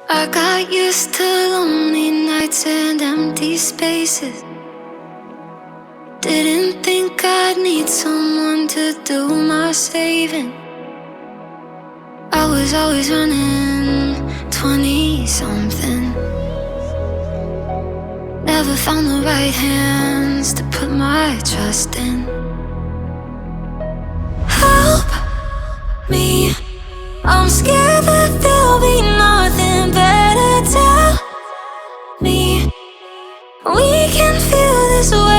I got used to lonely nights and empty spaces. Didn't think I'd need someone to do my saving. I was always running 20-something. Never found the right hands to put my trust in. Help me, I'm scared that there'll be nothing better. Tell me we can feel this way